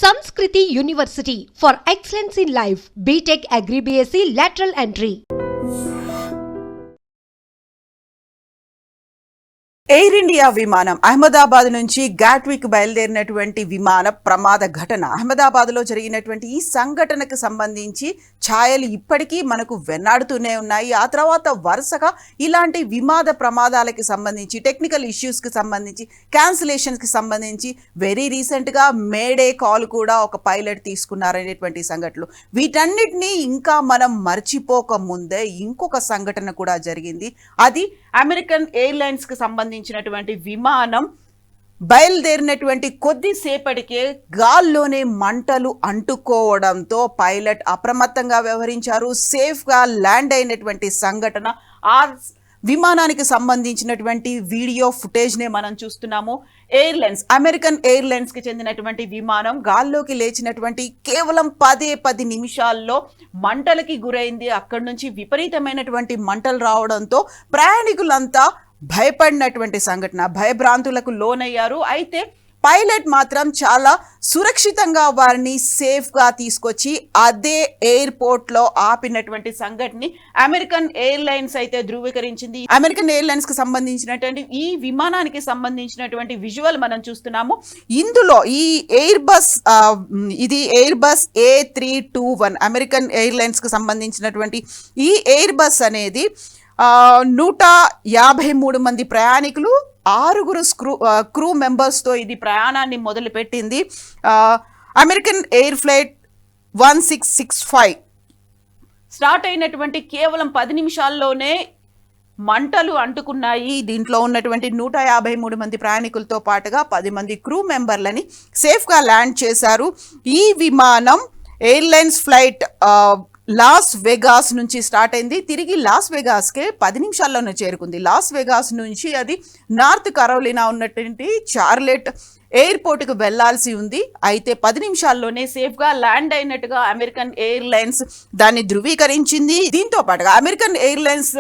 Sanskriti University for Excellence in Life, BTech Agri BSc Lateral Entry. Air India విమానం అహ్మదాబాద్ నుంచి Gatwick బయలుదేరినటువంటి విమాన ప్రమాద ఘటన. అహ్మదాబాద్లో జరిగినటువంటి ఈ సంఘటనకు సంబంధించి ఛాయలు ఇప్పటికీ మనకు వెన్నాడుతూనే ఉన్నాయి. ఆ తర్వాత వరుసగా ఇలాంటి విమాన ప్రమాదాలకి సంబంధించి, టెక్నికల్ ఇష్యూస్కి సంబంధించి, క్యాన్సిలేషన్స్కి సంబంధించి వెరీ రీసెంట్గా మేడే కాల్ కూడా ఒక పైలట్ తీసుకున్నారనేటువంటి సంఘటనలు. వీటన్నిటినీ ఇంకా మనం మర్చిపోక ముందే ఇంకొక సంఘటన కూడా జరిగింది. అది అమెరికన్ ఎయిర్లైన్స్కి సంబంధించినటువంటి విమానం బయలుదేరినటువంటి కొద్దిసేపటికే గాల్లోనే మంటలు అంటుకోవడంతో పైలట్ అప్రమత్తంగా వ్యవహరించారు. సేఫ్గా ల్యాండ్ అయినటువంటి సంఘటన, ఆ విమానానికి సంబంధించినటువంటి వీడియో ఫుటేజ్నే మనం చూస్తున్నాము. ఎయిర్లైన్స్, అమెరికన్ ఎయిర్లైన్స్కి చెందినటువంటి విమానం గాల్లోకి లేచినటువంటి కేవలం 10 నిమిషాల్లో మంటలకి గురైంది. అక్కడి నుంచి విపరీతమైనటువంటి మంటలు రావడంతో ప్రయాణికులంతా భయపడినటువంటి సంఘటన, భయభ్రాంతులకు లోనయ్యారు. అయితే పైలట్ మాత్రం చాలా సురక్షితంగా వారిని సేఫ్గా తీసుకొచ్చి అదే ఎయిర్పోర్ట్లో ఆపినటువంటి సంఘటనని అమెరికన్ ఎయిర్లైన్స్ అయితే ధృవీకరించింది. అమెరికన్ ఎయిర్లైన్స్కి సంబంధించినటువంటి ఈ విమానానికి సంబంధించినటువంటి విజువల్ మనం చూస్తున్నాము. ఇందులో ఈ ఎయిర్ బస్ A321 అమెరికన్ ఎయిర్లైన్స్కి సంబంధించినటువంటి ఈ ఎయిర్ బస్ అనేది 153 మంది ప్రయాణికులు, 6 క్రూ మెంబర్స్తో ఇది ప్రయాణాన్ని మొదలుపెట్టింది. అమెరికన్ ఎయిర్ ఫ్లైట్ 1665 స్టార్ట్ అయినటువంటి కేవలం 10 నిమిషాల్లోనే మంటలు అంటుకున్నాయి. దీంట్లో ఉన్నటువంటి 153 మంది ప్రయాణికులతో పాటుగా 10 మంది క్రూ మెంబర్లని సేఫ్గా ల్యాండ్ చేశారు. ఈ విమానం ఎయిర్లైన్స్ ఫ్లైట్ లాస్ వెగాస్ నుంచి స్టార్ట్ అయింది. తిరిగి లాస్ వెగాస్కే 10 నిమిషాల్లోనే చేరుకుంది. లాస్ వెగాస్ నుంచి అది నార్త్ కరోలినా ఉన్నటువంటి చార్లెట్ ఎయిర్పోర్ట్కి వెళ్లాల్సి ఉంది. అయితే 10 నిమిషాల్లోనే సేఫ్గా ల్యాండ్ అయినట్టుగా అమెరికన్ ఎయిర్లైన్స్ దాన్ని ధృవీకరించింది. దీంతో పాటుగా అమెరికన్ ఎయిర్లైన్స్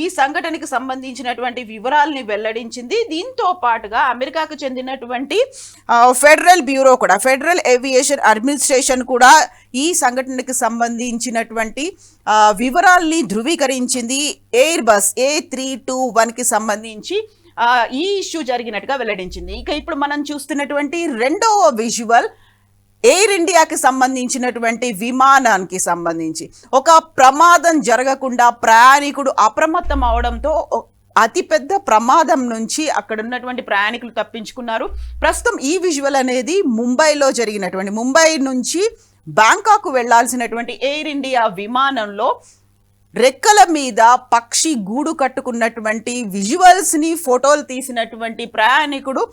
ఈ సంఘటనకి సంబంధించినటువంటి వివరాలని వెల్లడించింది. దీంతో పాటుగా అమెరికాకు చెందినటువంటి ఫెడరల్ ఏవియేషన్ అడ్మినిస్ట్రేషన్ కూడా ఈ సంఘటనకి సంబంధించినటువంటి వివరాల్ని ధృవీకరించింది. ఎయిర్ బస్ A321కి సంబంధించి ఈ ఇష్యూ జరిగినట్టుగా వెల్లడించింది. ఇక ఇప్పుడు మనం చూస్తున్నటువంటి రెండవ విజువల్ ఎయిర్ ఇండియాకి సంబంధించినటువంటి విమానానికి సంబంధించి ఒక ప్రమాదం జరగకుండా ప్రయాణికుడు అప్రమత్తం అవడంతో అతిపెద్ద ప్రమాదం నుంచి అక్కడ ఉన్నటువంటి ప్రయాణికులు తప్పించుకున్నారు. ప్రస్తుతం ఈ విజువల్ అనేది ముంబై నుంచి బ్యాంకాక్ వెళ్లాల్సినటువంటి ఎయిర్ ఇండియా విమానంలో రెక్కల మీద పక్షి గూడు కట్టుకున్నటువంటి విజువల్స్ని ఫోటోలు తీసినటువంటి ప్రయాణికుడు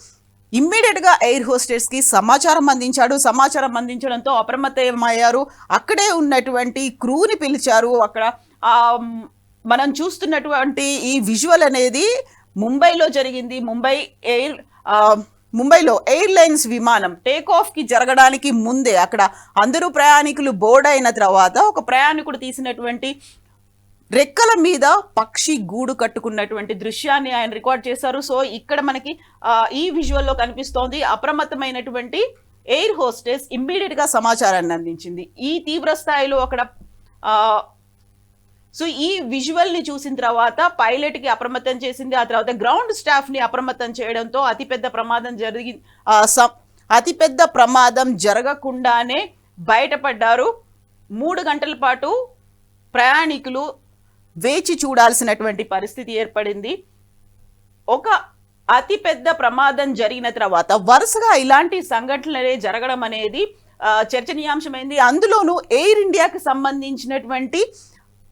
ఇమ్మీడియట్గా ఎయిర్ హోస్టెస్కి సమాచారం అందించాడు. సమాచారం అందించడంతో అప్రమత్తమయ్యారు. అక్కడే ఉన్నటువంటి క్రూని పిలిచారు. అక్కడ మనం చూస్తున్నటువంటి ఈ విజువల్ అనేది ముంబైలో జరిగింది. ముంబైలో ఎయిర్లైన్స్ విమానం టేక్ ఆఫ్కి జరగడానికి ముందే అక్కడ అందరూ ప్రయాణికులు బోర్డ్ అయిన తర్వాత ఒక ప్రయాణికుడు తీసినటువంటి రెక్కల మీద పక్షి గూడు కట్టుకున్నటువంటి దృశ్యాన్ని ఆయన రికార్డ్ చేశారు. సో ఇక్కడ మనకి ఈ విజువల్లో కనిపిస్తోంది. అప్రమత్తమైనటువంటి ఎయిర్ హోస్టెస్ ఇమ్మీడియట్గా సమాచారాన్ని అందించింది. ఈ తీవ్ర స్థాయిలో అక్కడ సో ఈ విజువల్ని చూసిన తర్వాత పైలట్కి అప్రమత్తం చేసింది. ఆ తర్వాత గ్రౌండ్ స్టాఫ్ని అప్రమత్తం చేయడంతో అతిపెద్ద ప్రమాదం జరగకుండానే బయటపడ్డారు. 3 గంటల పాటు ప్రయాణికులు వేచి చూడాల్సినటువంటి పరిస్థితి ఏర్పడింది. ఒక అతిపెద్ద ప్రమాదం జరిగిన తర్వాత వరుసగా ఇలాంటి సంఘటనలే జరగడం అనేది చర్చనీయాంశమైంది. అందులోనూ ఎయిర్ ఇండియాకి సంబంధించినటువంటి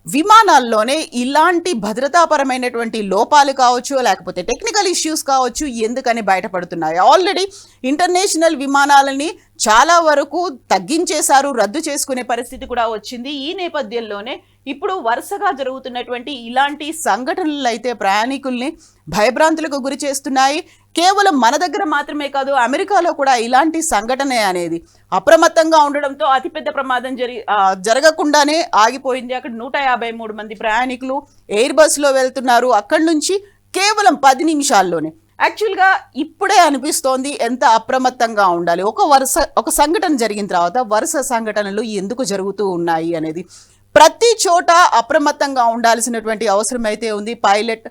విమానాల్లోనే ఇలాంటి భద్రతాపరమైనటువంటి లోపాలు కావచ్చు, లేకపోతే టెక్నికల్ ఇష్యూస్ కావచ్చు, ఎందుకని బయటపడుతున్నాయి. ఆల్రెడీ ఇంటర్నేషనల్ విమానాలని చాలా వరకు తగ్గించేశారు, రద్దు చేసుకునే పరిస్థితి కూడా వచ్చింది. ఈ నేపథ్యంలోనే ఇప్పుడు వరుసగా జరుగుతున్నటువంటి ఇలాంటి సంఘటనలు అయితే ప్రయాణికుల్ని భయభ్రాంతులకు గురి చేస్తున్నాయి. కేవలం మన దగ్గర మాత్రమే కాదు, అమెరికాలో కూడా ఇలాంటి సంఘటన అనేది అప్రమత్తంగా ఉండడంతో అతిపెద్ద ప్రమాదం జరగకుండానే ఆగిపోయింది. అక్కడ 153 మంది ప్రయాణికులు ఎయిర్ బస్లో వెళ్తున్నారు. అక్కడి నుంచి కేవలం 10 నిమిషాల్లోనే యాక్చువల్గా ఇప్పుడే అనిపిస్తోంది ఎంత అప్రమత్తంగా ఉండాలి. ఒక సంఘటన జరిగిన తర్వాత వరుస సంఘటనలు ఎందుకు జరుగుతూ ఉన్నాయి అనేది. ప్రతి చోట అప్రమత్తంగా ఉండాల్సినటువంటి అవసరం అయితే ఉంది. పైలట్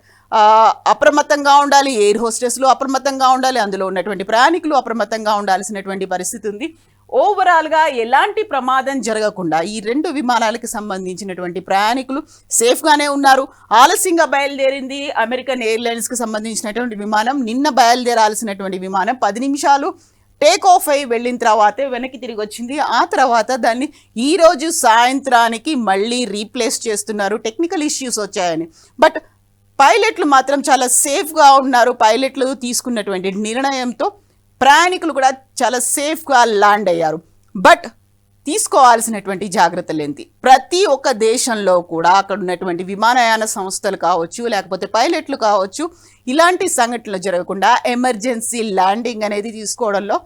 అప్రమత్తంగా ఉండాలి, ఎయిర్ హోస్టెస్లు అప్రమత్తంగా ఉండాలి, అందులో ఉన్నటువంటి ప్రయాణికులు అప్రమత్తంగా ఉండాల్సినటువంటి పరిస్థితి ఉంది. ఓవరాల్గా ఎలాంటి ప్రమాదం జరగకుండా ఈ 2 విమానాలకు సంబంధించినటువంటి ప్రయాణికులు సేఫ్గానే ఉన్నారు. ఆలస్యంగా బయలుదేరింది అమెరికన్ ఎయిర్లైన్స్కి సంబంధించినటువంటి విమానం. నిన్న బయలుదేరాల్సినటువంటి విమానం 10 నిమిషాలు టేక్ ఆఫ్ అయి వెళ్ళిన తర్వాతే వెనక్కి తిరిగి వచ్చింది. ఆ తర్వాత దాన్ని ఈరోజు సాయంత్రానికి మళ్ళీ రీప్లేస్ చేస్తున్నారు, టెక్నికల్ ఇష్యూస్ వచ్చాయని. బట్ పైలట్లు మాత్రం చాలా సేఫ్గా ఉన్నారు. పైలట్లు తీసుకున్నటువంటి నిర్ణయంతో ప్రయాణికులు కూడా చాలా సేఫ్గా ల్యాండ్ అయ్యారు. బట్ తీసుకోవాల్సినటువంటి జాగ్రత్తలు ఏంటి? ప్రతి ఒక్క దేశంలో కూడా అక్కడ ఉన్నటువంటి విమానయాన సంస్థలు కావచ్చు, లేకపోతే పైలట్లు కావచ్చు, ఇలాంటి సంఘటనలు జరగకుండా ఎమర్జెన్సీ ల్యాండింగ్ అనేది తీసుకోవడంలో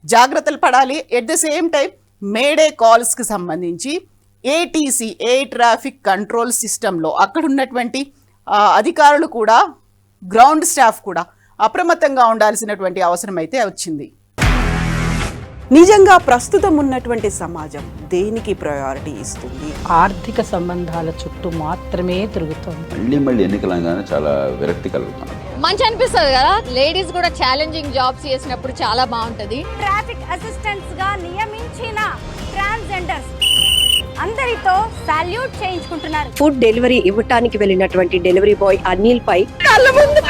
జాగ్రత్తలు పడాలి. At the same time mayday కాల్స్కి సంబంధించి ఏటీసీ, ఎయిర్ ట్రాఫిక్ కంట్రోల్ సిస్టంలో అక్కడ ఉన్నటువంటి అధికారులు కూడా, గ్రౌండ్ స్టాఫ్ కూడా అప్రమత్తంగా ఉండాల్సినటువంటి అవసరం అయితే వచ్చింది. నిజంగా ప్రస్తుతం ఉన్నటువంటి సమాజం దేనికి ప్రయారిటీ ఇస్తుంది? ఆర్థిక సంబంధాల చుట్టూ మాత్రమే తిరుగుతుంది. మళ్ళీ ఎన్నికలంగానే చాలా విరక్తి కలుగుతాను. మంచి అనిపిస్తుంది కదా, లేడీస్ కూడా ఛాలెంజింగ్ జాబ్స్ చేసినప్పుడు చాలా బాగుంటది. ట్రాఫిక్ అసిస్టెంట్స్ గా నియమించిన ట్రాన్స్జెండర్స్ అందరితో సాల్యూట్ చేయించుకుంటున్నారు. ఫుడ్ డెలివరీ ఇవ్వటానికి వెళ్ళినటువంటి డెలివరీ బాయ్ అనిల్ పై కళ్ళ ముందు